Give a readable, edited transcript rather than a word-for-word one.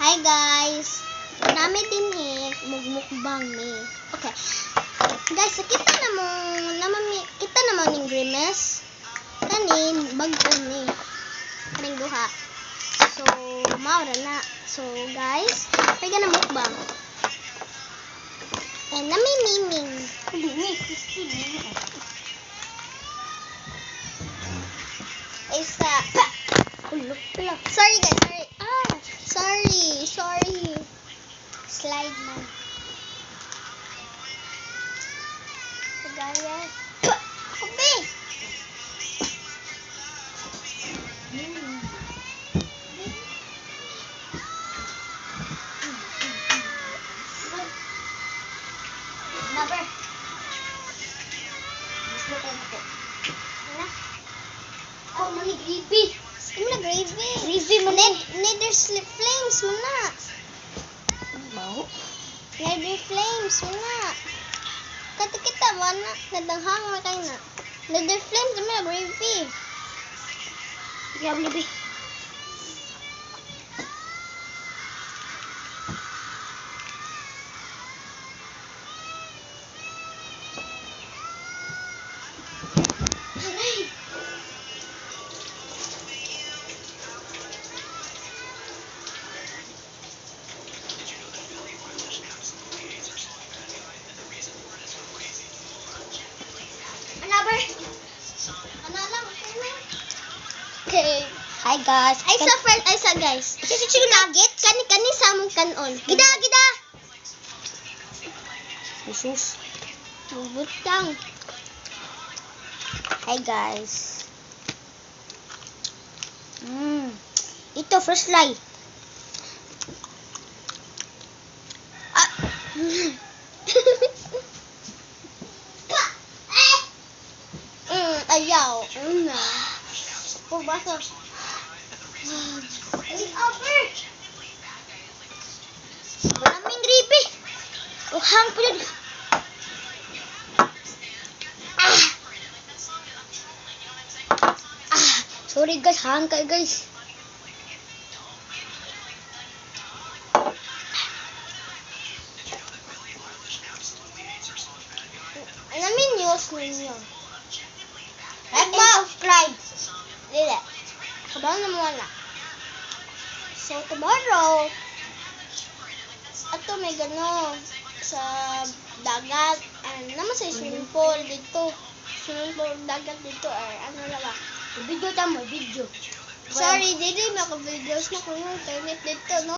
Hi guys! Nami din mugmukbang ni. Okay. Guys, kita naman ning Grimes. Kanin bago ni. Kaning duha. So, maura na. So, guys, kaya na mukbang. And nami miming. Isa. Sorry guys, sorry. Slide man. Gaya. Kobe. Never. Oh, mani gravy. Imo na gravy. Gravy man nether flames man na. Mau. Nether flames man na. Kita man na nadanghang na kay na. Nether flames man na gravy. Diablo bi. Okay. Hi guys. Ay sa guys. Chichichigo nuggets. Kani samong kanon. Gida. Jesus. Butang. Hi guys. Ito fresh fry. Ayaw. Una. Purbasa. Maraming gribe. Uhang po yun. Sorry guys, hang kayo guys. Alamin news ninyo. Like and subscribe. Dili. Kabahan na mo wala. So, tomorrow, ato may gano sa dagat. Naman sa swimming pool dito. Swimming pool dagat dito. Ano na ba? Video tamo, video. Sorry, dili maka-videos na kung internet dito, no?